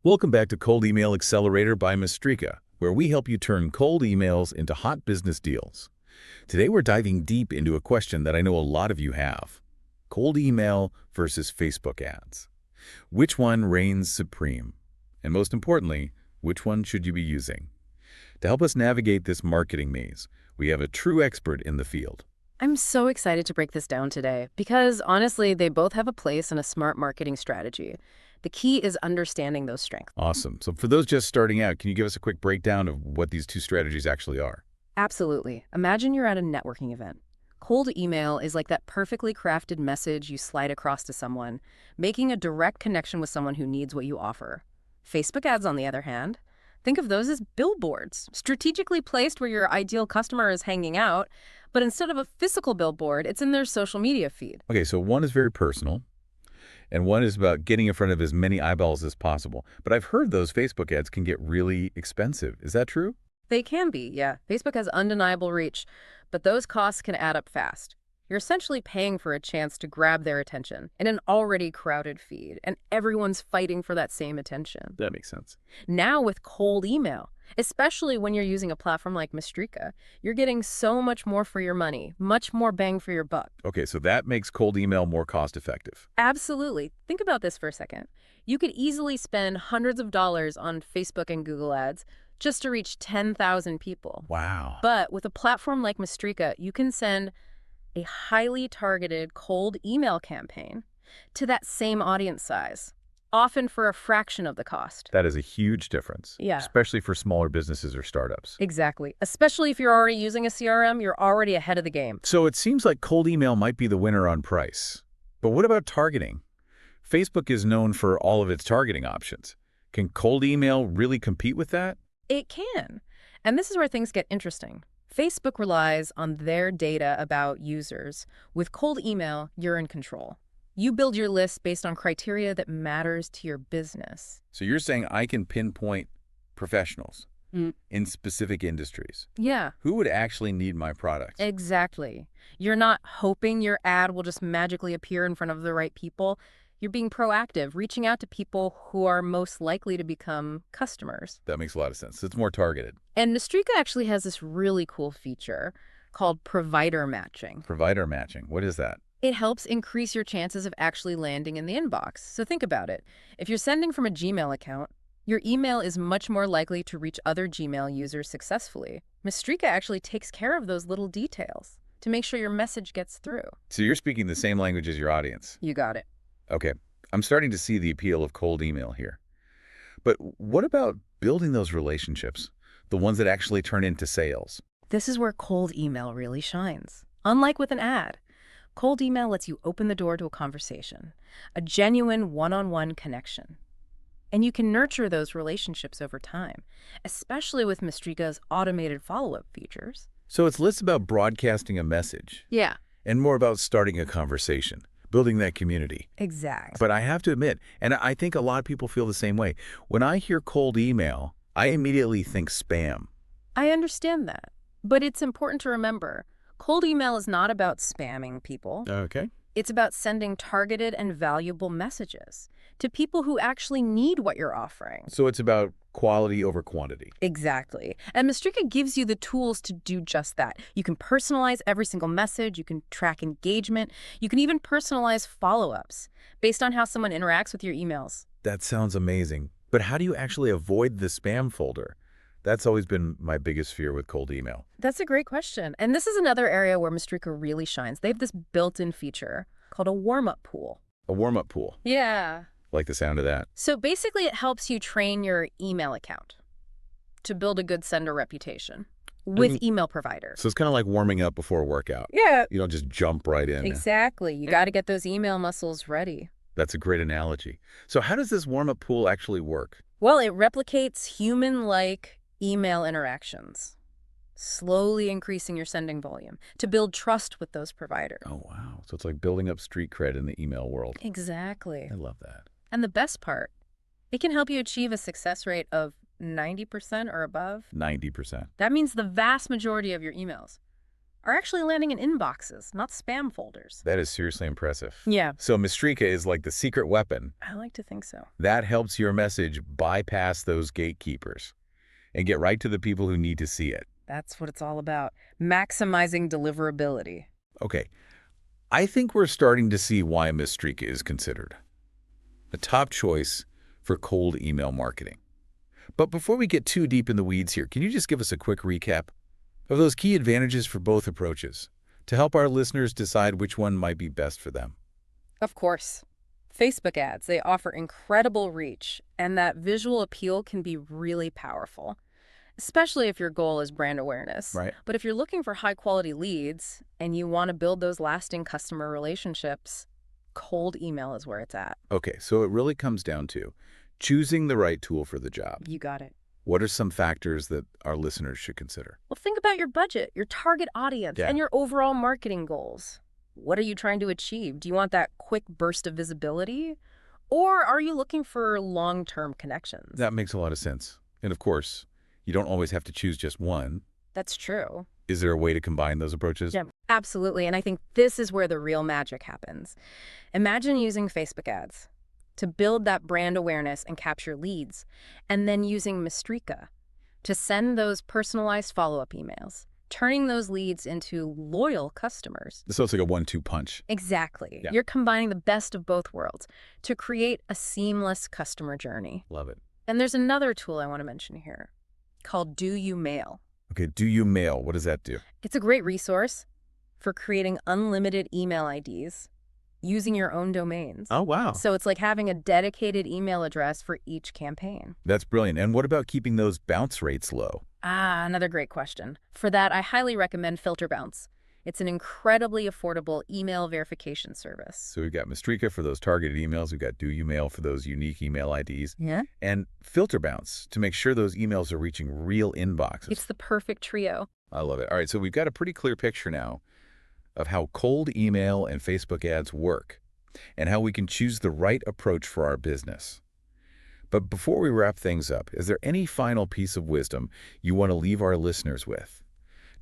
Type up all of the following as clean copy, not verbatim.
Welcome back to Cold Email Accelerator by Mistrika, where we help you turn cold emails into hot business deals. Today we're diving deep into a question that I know a lot of you have. Cold email versus Facebook ads. Which one reigns supreme? And most importantly, which one should you be using? To help us navigate this marketing maze, we have a true expert in the field. I'm so excited to break this down today because honestly, they both have a place in a smart marketing strategy. The key is understanding those strengths. Awesome. So for those just starting out, can you give us a quick breakdown of what these two strategies actually are? Absolutely. Imagine you're at a networking event. Cold email is like that perfectly crafted message you slide across to someone, making a direct connection with someone who needs what you offer. Facebook ads, on the other hand, think of those as billboards, strategically placed where your ideal customer is hanging out, but instead of a physical billboard, it's in their social media feed. Okay, so one is very personal, and one is about getting in front of as many eyeballs as possible. But I've heard those Facebook ads can get really expensive. Is that true? They can be, yeah. Facebook has undeniable reach, but those costs can add up fast. You're essentially paying for a chance to grab their attention in an already crowded feed, and everyone's fighting for that same attention. That makes sense. Now with cold email, especially when you're using a platform like Mistrika, you're getting so much more for your money, much more bang for your buck. Okay, so that makes cold email more cost-effective. Absolutely. Think about this for a second. You could easily spend hundreds of dollars on Facebook and Google ads just to reach 10,000 people. Wow. But with a platform like Mistrika, you can send a highly targeted cold email campaign to that same audience size, often for a fraction of the cost. That is a huge difference. Yeah. Especially for smaller businesses or startups. Exactly. Especially if you're already using a CRM, you're already ahead of the game. So it seems like cold email might be the winner on price. But what about targeting? Facebook is known for all of its targeting options. Can cold email really compete with that? It can. And this is where things get interesting. Facebook relies on their data about users. With cold email, you're in control. You build your list based on criteria that matters to your business. So you're saying I can pinpoint professionals Mm. in specific industries. Yeah, Who would actually need my product? exactly. You're not hoping your ad will just magically appear in front of the right people. You're being proactive, reaching out to people who are most likely to become customers. That makes a lot of sense. It's more targeted. And Mistrika actually has this really cool feature called provider matching. Provider matching. What is that? It helps increase your chances of actually landing in the inbox. So think about it. If you're sending from a Gmail account, your email is much more likely to reach other Gmail users successfully. Mistrika actually takes care of those little details to make sure your message gets through. So you're speaking the same language as your audience. You got it. Okay, I'm starting to see the appeal of cold email here. But what about building those relationships, the ones that actually turn into sales? This is where cold email really shines. Unlike with an ad, cold email lets you open the door to a conversation, a genuine one-on-one connection. And you can nurture those relationships over time, especially with Mistrika's automated follow-up features. So it's less about broadcasting a message Yeah, and more about starting a conversation, building that community. exactly. But I have to admit, and I think a lot of people feel the same way, when I hear cold email, I immediately think spam. I understand that. But it's important to remember, cold email is not about spamming people. Okay. It's about sending targeted and valuable messages to people who actually need what you're offering. So it's about quality over quantity. Exactly. And Mistrika gives you the tools to do just that. You can personalize every single message. You can track engagement. You can even personalize follow-ups based on how someone interacts with your emails. That sounds amazing. But how do you actually avoid the spam folder? That's always been my biggest fear with cold email. That's a great question. And this is another area where Mistrika really shines. They have this built-in feature called a warm-up pool. A warm-up pool. Yeah. Like the sound of that. So basically, it helps you train your email account to build a good sender reputation with email providers. So it's kind of like warming up before a workout. Yeah, You don't just jump right in. exactly. You got to get those email muscles ready. That's a great analogy. So how does this warm-up pool actually work? Well, it replicates human-like email interactions, slowly increasing your sending volume to build trust with those providers. Oh, wow. So it's like building up street cred in the email world. Exactly. I love that. And the best part, it can help you achieve a success rate of 90% or above. 90%. That means the vast majority of your emails are actually landing in inboxes, not spam folders. That is seriously impressive. Yeah, So Mistrika is like the secret weapon I like to think so. that helps your message bypass those gatekeepers and get right to the people who need to see it. That's what it's all about. Maximizing deliverability. Okay, I think we're starting to see why Mistrika is considered the top choice for cold email marketing. But before we get too deep in the weeds here, can you just give us a quick recap of those key advantages for both approaches to help our listeners decide which one might be best for them? Of course. Facebook ads, they offer incredible reach, and that visual appeal can be really powerful, especially if your goal is brand awareness. Right. But if you're looking for high-quality leads and you want to build those lasting customer relationships, cold email is where it's at. Okay, so it really comes down to choosing the right tool for the job. You got it. What are some factors that our listeners should consider? Well, think about your budget, your target audience, Yeah. and your overall marketing goals. What are you trying to achieve? Do you want that quick burst of visibility? Or are you looking for long-term connections? That makes a lot of sense. And of course, you don't always have to choose just one. That's true. Is there a way to combine those approaches? Yeah, absolutely. And I think this is where the real magic happens. Imagine using Facebook ads to build that brand awareness and capture leads, and then using Mistrika to send those personalized follow-up emails, turning those leads into loyal customers. So it's like a 1-2 punch. Exactly. Yeah. You're combining the best of both worlds to create a seamless customer journey. Love it. And there's another tool I want to mention here called Do You Mail. Okay, do you mail? What does that do? It's a great resource for creating unlimited email IDs using your own domains. Oh, wow. So it's like having a dedicated email address for each campaign. That's brilliant. And what about keeping those bounce rates low? Another great question. For that, I highly recommend Filter Bounce. It's an incredibly affordable email verification service. So we've got Mistrika for those targeted emails. We've got Do You Mail for those unique email IDs. Yeah? And Filter Bounce to make sure those emails are reaching real inboxes. It's the perfect trio. I love it. All right, so we've got a pretty clear picture now of how cold email and Facebook ads work and how we can choose the right approach for our business. But before we wrap things up, is there any final piece of wisdom you want to leave our listeners with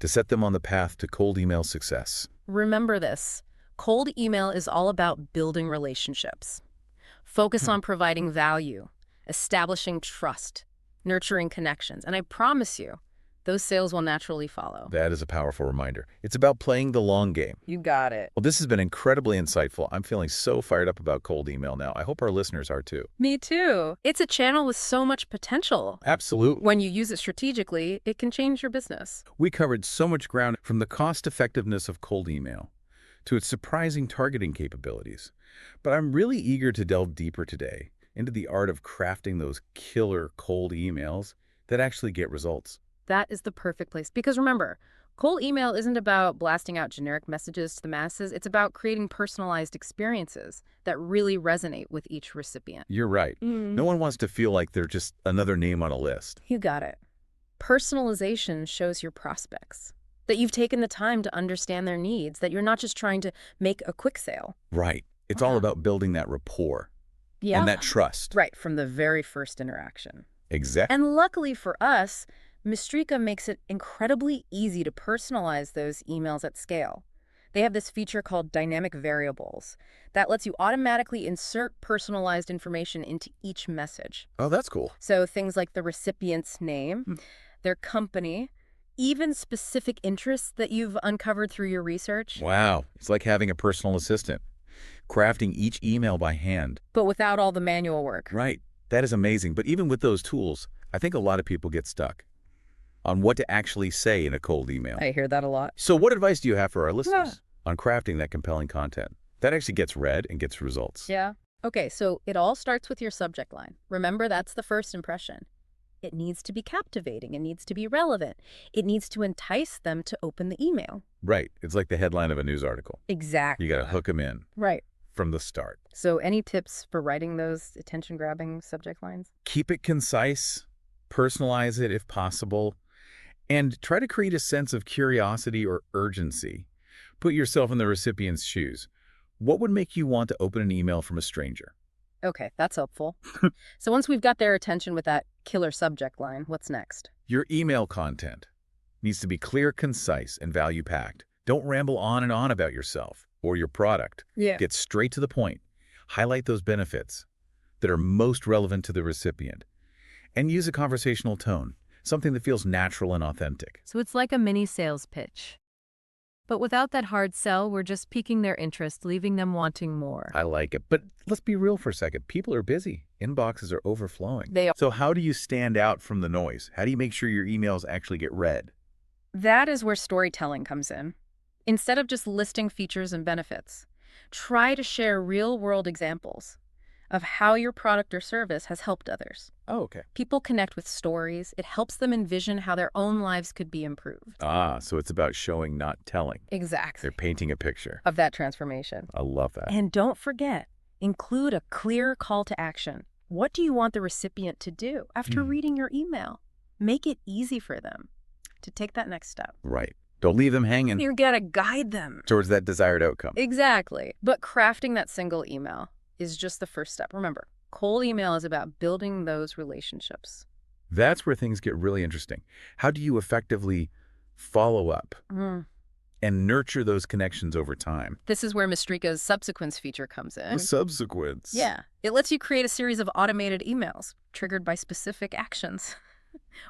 to set them on the path to cold email success? Remember this. Cold email is all about building relationships. Focus on providing value, establishing trust, nurturing connections, and I promise you, those sales will naturally follow. That is a powerful reminder. It's about playing the long game. You got it. Well, this has been incredibly insightful. I'm feeling so fired up about cold email now. I hope our listeners are too. Me too. It's a channel with so much potential. Absolutely. When you use it strategically, it can change your business. We covered so much ground, from the cost-effectiveness of cold email to its surprising targeting capabilities. But I'm really eager to delve deeper today into the art of crafting those killer cold emails that actually get results. That is the perfect place. Because remember, cold email isn't about blasting out generic messages to the masses. It's about creating personalized experiences that really resonate with each recipient. You're right. No one wants to feel like they're just another name on a list. You got it. Personalization shows your prospects that you've taken the time to understand their needs, that you're not just trying to make a quick sale. Right. It's all about building that rapport Yeah. and that trust. Right, from the very first interaction. Exactly. And luckily for us, Mistrika makes it incredibly easy to personalize those emails at scale. They have this feature called dynamic variables that lets you automatically insert personalized information into each message. Oh, that's cool. So things like the recipient's name, their company, even specific interests that you've uncovered through your research, Wow. It's like having a personal assistant, crafting each email by hand. but without all the manual work. Right. That is amazing. But even with those tools, I think a lot of people get stuck on what to actually say in a cold email. I hear that a lot. So what advice do you have for our listeners on crafting that compelling content that actually gets read and gets results? Yeah. Okay, so it all starts with your subject line. Remember, that's the first impression. It needs to be captivating. It needs to be relevant. It needs to entice them to open the email. Right. It's like the headline of a news article. Exactly. You got to hook them in Right. from the start. So any tips for writing those attention-grabbing subject lines? Keep it concise, personalize it if possible, and try to create a sense of curiosity or urgency. Put yourself in the recipient's shoes. What would make you want to open an email from a stranger? Okay, that's helpful. So once we've got their attention with that killer subject line, what's next? Your email content needs to be clear, concise, and value-packed. Don't ramble on and on about yourself or your product. Yeah. Get straight to the point. Highlight those benefits that are most relevant to the recipient. And use a conversational tone, something that feels natural and authentic. So it's like a mini sales pitch. But without that hard sell, we're just piquing their interest, leaving them wanting more. I like it. But let's be real for a second. People are busy. Inboxes are overflowing. They are. So how do you stand out from the noise? How do you make sure your emails actually get read? That is where storytelling comes in. Instead of just listing features and benefits, try to share real-world examples of how your product or service has helped others. Oh, okay. People connect with stories. It helps them envision how their own lives could be improved. Ah, so it's about showing, not telling. Exactly. They're painting a picture. Of that transformation. I love that. And don't forget, include a clear call to action. What do you want the recipient to do after reading your email? Make it easy for them to take that next step. Right. Don't leave them hanging You gotta guide them. towards that desired outcome. Exactly. But crafting that single email is just the first step. Remember, cold email is about building those relationships. That's where things get really interesting. How do you effectively follow up and nurture those connections over time? This is where Mistrika's subsequence feature comes in. Subsequence. Yeah. It lets you create a series of automated emails triggered by specific actions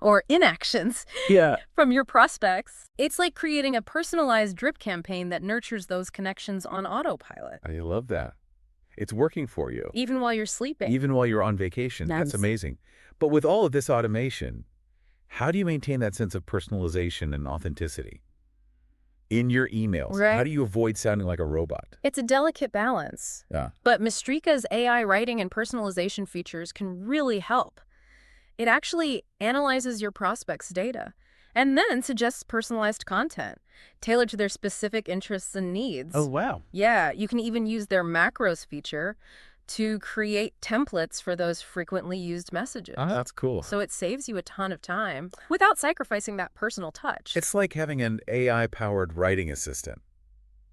or inactions Yeah. from your prospects. It's like creating a personalized drip campaign that nurtures those connections on autopilot. I love that. It's working for you. Even while you're sleeping. Even while you're on vacation. That's amazing. But with all of this automation, how do you maintain that sense of personalization and authenticity in your emails? Right. How do you avoid sounding like a robot? It's a delicate balance. Yeah. But Mistrika's AI writing and personalization features can really help. It actually analyzes your prospects' data and then suggests personalized content tailored to their specific interests and needs. Oh, wow. Yeah, you can even use their macros feature to create templates for those frequently used messages. Oh, that's cool. So it saves you a ton of time without sacrificing that personal touch. It's like having an AI-powered writing assistant.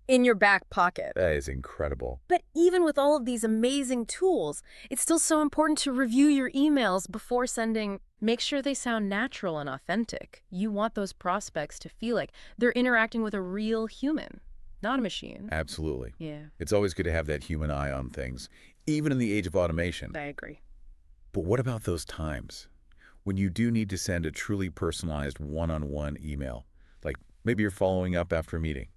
in your back pocket. That is incredible. But even with all of these amazing tools, it's still so important to review your emails before sending. Make sure they sound natural and authentic. You want those prospects to feel like they're interacting with a real human, not a machine. Absolutely. Yeah, It's always good to have that human eye on things, even in the age of automation. I agree. But what about those times when you do need to send a truly personalized one-on-one email? Like maybe you're following up after a meeting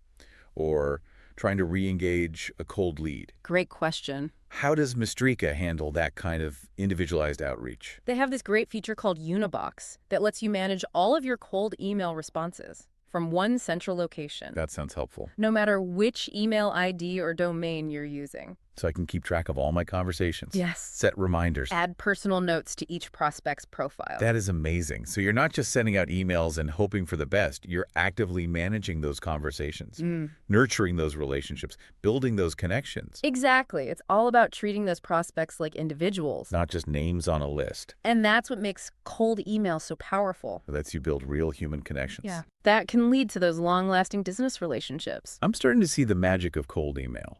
or trying to re-engage a cold lead. Great question. How does Mistrika handle that kind of individualized outreach? They have this great feature called Unibox that lets you manage all of your cold email responses from one central location, That sounds helpful. no matter which email ID or domain you're using. So I can keep track of all my conversations. Yes. Set reminders. Add personal notes to each prospect's profile. That is amazing. So you're not just sending out emails and hoping for the best. You're actively managing those conversations, nurturing those relationships, building those connections. Exactly. It's all about treating those prospects like individuals. Not just names on a list. And that's what makes cold email so powerful. It lets you build real human connections. That can lead to those long-lasting business relationships. I'm starting to see the magic of cold email.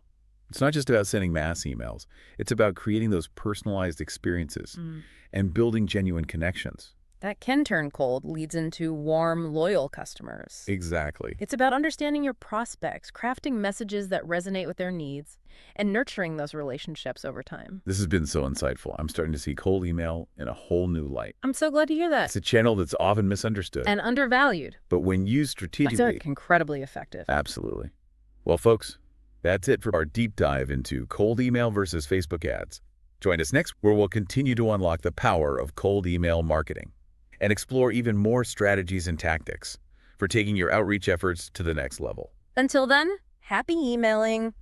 It's not just about sending mass emails. It's about creating those personalized experiences and building genuine connections. That can turn cold leads into warm, loyal customers. Exactly. It's about understanding your prospects, crafting messages that resonate with their needs, and nurturing those relationships over time. This has been so insightful. I'm starting to see cold email in a whole new light. I'm so glad to hear that. It's a channel that's often misunderstood, And undervalued. but when used It's strategically, incredibly effective. absolutely. Well, folks, that's it for our deep dive into cold email versus Facebook ads. Join us next, where we'll continue to unlock the power of cold email marketing and explore even more strategies and tactics for taking your outreach efforts to the next level. Until then, happy emailing.